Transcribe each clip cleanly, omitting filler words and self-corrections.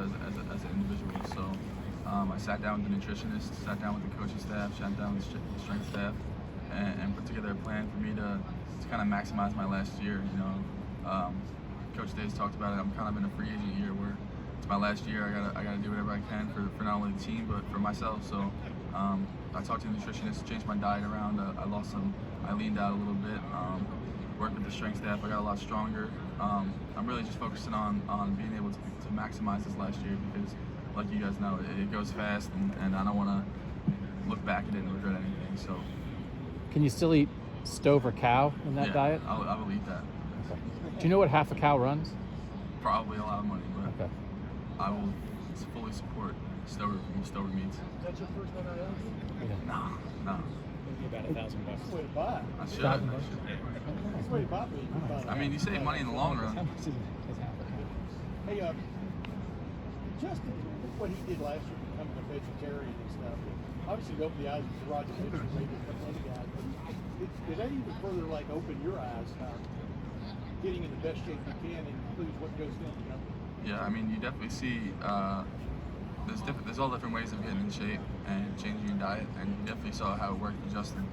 as an individual. So I sat down with the nutritionist, sat down with the coaching staff, sat down with the strength staff, and put together a plan for me to kind of maximize my last year. Coach Days talked about it. I'm kind of in a free agent year where it's my last year. I gotta do whatever I can for not only the team but for myself. So I talked to the nutritionist, changed my diet around. I leaned out a little bit. Worked with the strength staff. I got a lot stronger. I'm really just focusing on being able to maximize this last year because, like you guys know, it goes fast, and I don't want to look back at it and regret anything. So, can you still eat stove or cow in that diet? I will eat that. Okay. Do you know what half a cow runs? Probably a lot of money, but okay. I will fully support stover meats. Is that your first one I asked? No. About $1,000. That's the way to buy it. I should. That's the way to buy it. I mean, you save money in the long run. Hey, Justin, look what he did last year, becoming a vegetarian and stuff. Obviously, it opened the eyes of Roger Mitchell, maybe a couple other guys. But did that even further open your eyes about getting in the best shape you can and includes what goes in? Yeah, I mean, you definitely see there's all different ways of getting in shape and changing your diet, and you definitely saw how it worked with Justin.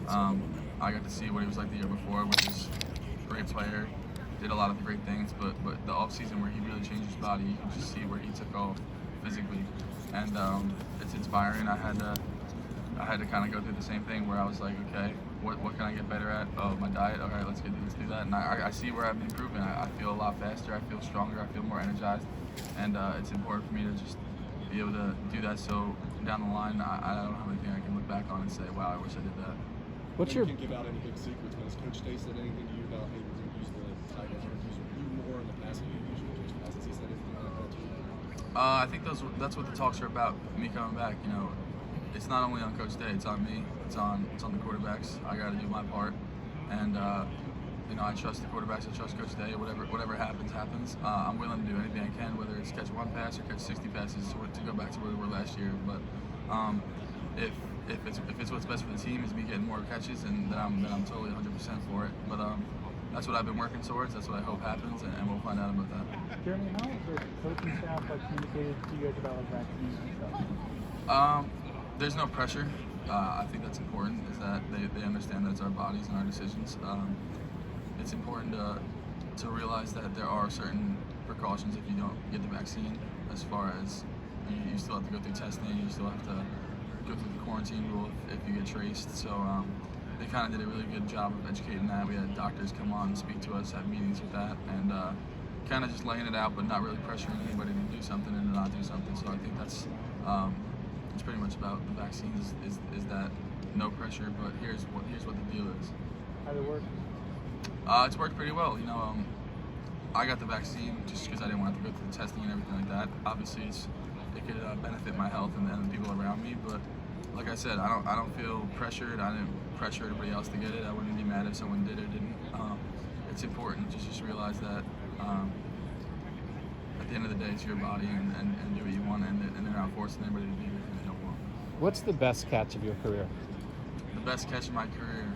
I got to see what he was like the year before, which is a great player, did a lot of great things, but the off season where he really changed his body, you can just see where he took off physically, and it's inspiring. I had to kind of go through the same thing where I was like, okay, what can I get better at? Oh, my diet. Okay, let's do that. And I see where I've been improving. I feel a lot faster. I feel stronger. I feel more energized, and it's important for me to just be able to do that. So down the line, I don't have anything I can look back on and say, wow, I wish I did that. You can give out any big secrets, but has Coach Day said anything to you about maybe we're going to use the tight end or use you more in the passing game? Usually Coach passes. He said anything like that to you? I think that's what the talks are about. Me coming back, it's not only on Coach Day. It's on me. It's on the quarterbacks. I got to do my part, and I trust the quarterbacks. I trust Coach Day. Whatever happens. I'm willing to do anything I can, whether it's catch one pass or catch 60 passes to go back to where we were last year. But if it's what's best for the team is me getting more catches, and then I'm totally 100% for it. But that's what I've been working towards. That's what I hope happens, and we'll find out about that. Jeremy, how has the coaching staff communicated to you guys about vaccines and stuff? There's no pressure. I think that's important, is that they understand that it's our bodies and our decisions. It's important to realize that there are certain precautions if you don't get the vaccine, as far as you still have to go through testing, you still have to go through the quarantine rule if you get traced. So they kind of did a really good job of educating that. We had doctors come on and speak to us, have meetings with that, and kind of just laying it out, but not really pressuring anybody to do something and to not do something. So I think that's it's pretty much about the vaccines is that no pressure, but here's what the deal is. How did it work? It's worked pretty well. I got the vaccine just because I didn't want to have to go through the testing and everything like that. Obviously, it could benefit my health and the people around me, but like I said, I don't feel pressured. I didn't pressure everybody else to get it. I wouldn't be mad if someone did or didn't. It's important to just realize that at the end of the day, it's your body, and do what you want, and they're not forcing anybody to do anything they don't want. What's the best catch of your career? The best catch of my career,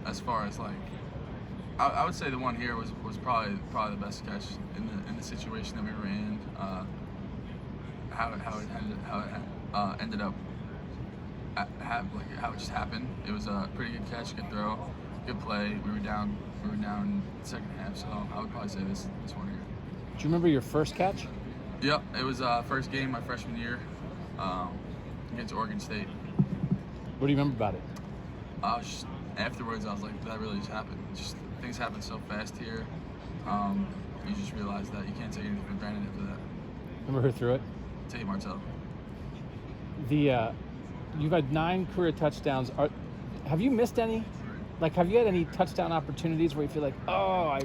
as far as I would say the one here was probably the best catch in the situation that we were in. How it ended up, how it just happened. It was a pretty good catch, good throw, good play. We were down in the second half, so I would probably say this one here. Do you remember your first catch? Yep, it was first game my freshman year against Oregon State. What do you remember about it? Afterwards, I was like, that really just happened. Just things happen so fast here. You just realize that you can't take anything for granted after that. Remember who threw it? Tate Martell. You've had 9 career touchdowns. Have you missed any? Have you had any touchdown opportunities where you feel like, I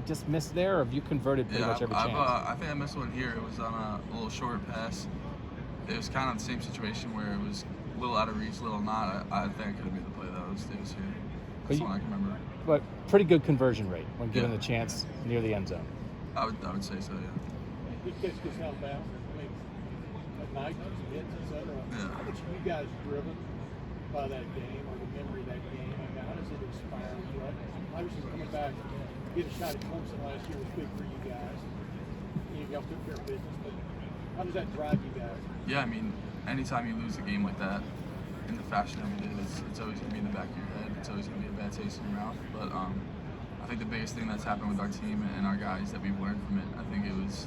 just missed there, or have you converted pretty much every chance? I think I missed one here. It was on a little short pass. It was kind of the same situation where it was a little out of reach, a little not. I think I could have made the play though. It was here. That's one I can remember. But pretty good conversion rate when given the chance near the end zone. I would say so, yeah. Good catch gets out of bounds. At night, hits, etc. Yeah. How much are you guys driven by that game or the memory of that game? How does it inspire you? Obviously, coming back, get a shot at Clemson last year was big for you guys. You y'all took care of business. But how does that drive you guys? Yeah, I mean, anytime you lose a game like that, in the fashion that we did, it's always going to be in the back of your head. It's always going to be a bad taste in your mouth. But I think the biggest thing that's happened with our team and our guys that we've learned from it, I think it was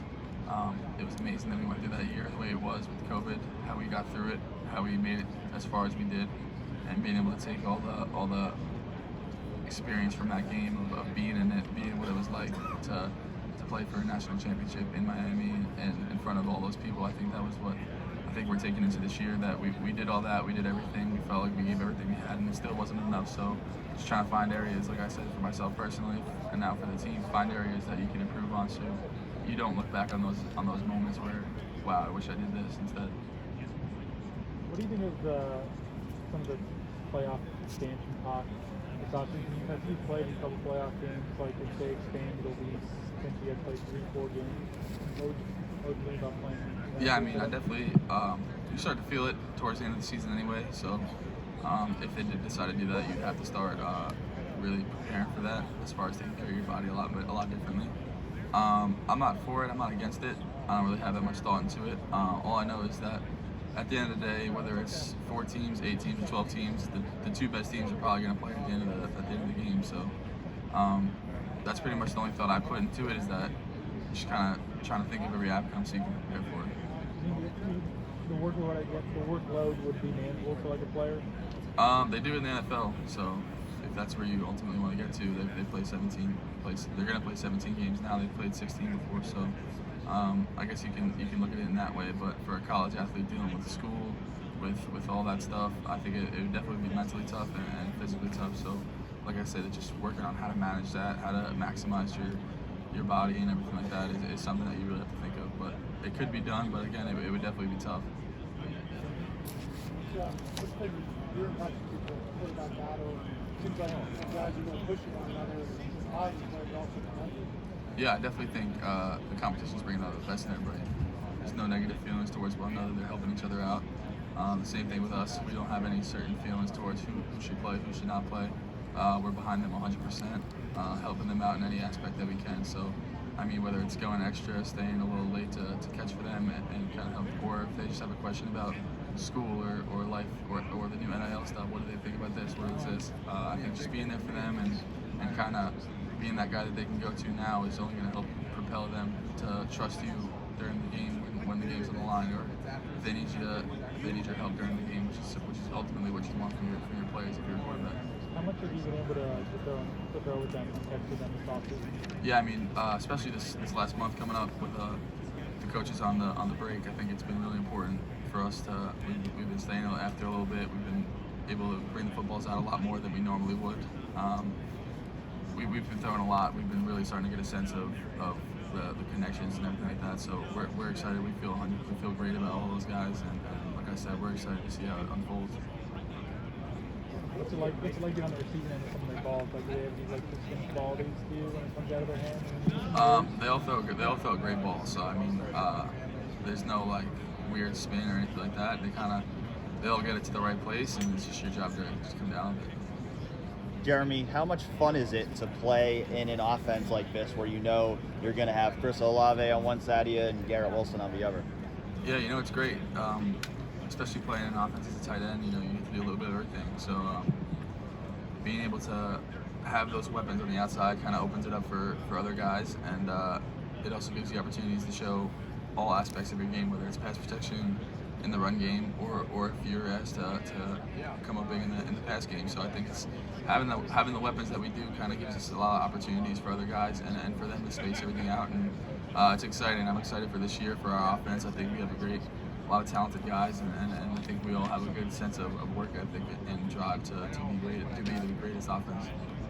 amazing that we went through that year the way it was with COVID, how we got through it, how we made it as far as we did, and being able to take all the experience from that game of being in it, being what it was like to play for a national championship in Miami and in front of all those people. I think that was what I think we're taking into this year, that we did all that, we did everything, we felt like we gave everything we had, and it still wasn't enough. So just trying to find areas, like I said, for myself personally, and now for the team, find areas that you can improve on so you don't look back on those moments where, wow, I wish I did this instead. What do you think of some of the playoff expansion talk? Have you played in a couple playoff games? Like if they expand, it'll be potentially you play 3-4 games. What would you think about playing? Yeah, I mean, I definitely, you start to feel it towards the end of the season anyway, so if they did decide to do that, you'd have to start really preparing for that as far as taking care of your body a lot differently. I'm not for it, I'm not against it. I don't really have that much thought into it. All I know is that at the end of the day, whether it's 4 teams, 8 teams, or 12 teams, the 2 best teams are probably going to play at the end of the game. So that's pretty much the only thought I put into it, is that just kind of trying to think of every outcome so you can prepare for it. The workload would be manageable for like a player? They do it in the NFL, so if that's where you ultimately want to get to, they play 17. They're going to play 17 games now. They've played 16 before, so I guess you can look at it in that way. But for a college athlete dealing with school, with all that stuff, I think it would definitely be mentally tough and physically tough. So, like I said, it's just working on how to manage that, how to maximize your body and everything like that is something that you really have to think of. But it could be done, but again, it would definitely be tough. What's been your impression of the quarterback battle? Seems like some guys are going to push one another. Positive players also negative. Yeah, I definitely think the competition's bringing out the best in everybody. There's no negative feelings towards one another. They're helping each other out. The same thing with us. We don't have any certain feelings towards who should play, who should not play. We're behind them 100%, helping them out in any aspect that we can. So, I mean, whether it's going extra, staying a little late to catch for them and kind of help, or if they just have a question about school or life or the new NIL stuff, what do they think about this, what is this? I think just being there for them and kind of being that guy that they can go to now is only going to help propel them to trust you during the game when the game's on the line, or if they need your help during the game, which is ultimately what you want from your players if you're a quarterback. How much have you been able to throw with them and catch with them this offseason? Yeah, I mean, especially this last month coming up with the coaches on the break, I think it's been really important for us to. We've been staying after a little bit. We've been able to bring the footballs out a lot more than we normally would. We've been throwing a lot. We've been really starting to get a sense of the connections and everything like that. So we're excited. We feel great about all those guys, and like I said, we're excited to see how it unfolds. What's it like being on the receiving end of some of their balls? Like, do they have any like distinct qualities to you when it comes out of their hands? They all throw great balls. So I mean, there's no like weird spin or anything like that. They'll get it to the right place, and it's just your job to just come down with it. Jeremy, how much fun is it to play in an offense like this where you know you're going to have Chris Olave on one side of you and Garrett Wilson on the other? Yeah, it's great. Especially playing an offense as a tight end, you get to do a little bit of everything. So being able to have those weapons on the outside kind of opens it up for other guys, and it also gives you opportunities to show all aspects of your game, whether it's pass protection in the run game or if you're asked to come up big in the pass game. So I think it's having the weapons that we do kind of gives us a lot of opportunities for other guys and for them to space everything out. And it's exciting. I'm excited for this year for our offense. I think we have a lot of talented guys, and I think we all have a good sense of work ethic and drive to be the greatest offense.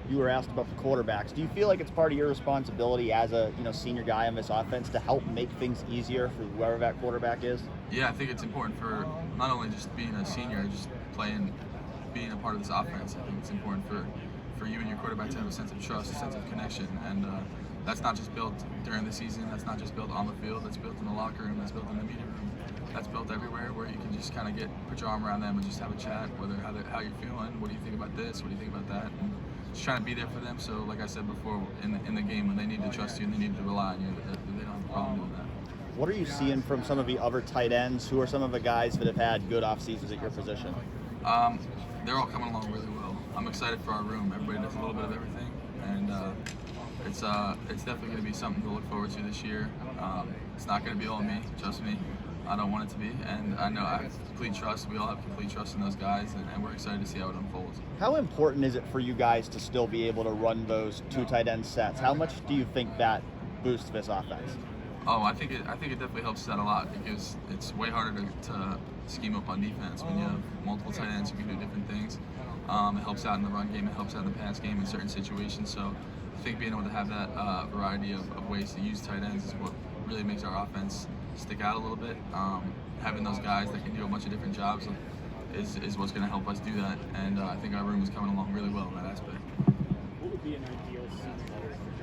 You were asked about the quarterbacks. Do you feel like it's part of your responsibility as a senior guy on this offense to help make things easier for whoever that quarterback is? Yeah, I think it's important for not only just being a senior, just being a part of this offense. I think it's important for you and your quarterback to have a sense of trust, a sense of connection, and that's not just built during the season. That's not just built on the field. That's built in the locker room. That's built in the meeting room. That's built everywhere, where you can just kind of put your arm around them and just have a chat, whether how you're feeling, what do you think about this, what do you think about that, and just trying to be there for them. So, like I said before, in the game, when they need to trust you and they need to rely on you, they don't have a problem doing that. what are you seeing from some of the other tight ends? Who are some of the guys that have had good off seasons at your position? They're all coming along really well. I'm excited for our room. Everybody does a little bit of everything, and it's definitely going to be something to look forward to this year. It's not going to be all me, trust me. I don't want it to be, and I know I have complete trust. We all have complete trust in those guys, and we're excited to see how it unfolds. How important is it for you guys to still be able to run those 2 tight end sets? How much do you think that boosts this offense? Oh, I think it definitely helps that a lot, because it's way harder to scheme up on defense when you have multiple tight ends who can do different things. It helps out in the run game, it helps out in the pass game in certain situations. So I think being able to have that variety of ways to use tight ends is what really makes our offense stick out a little bit. Having those guys that can do a bunch of different jobs is what's going to help us do that. And I think our room is coming along really well in that aspect. What would be an ideal scenario for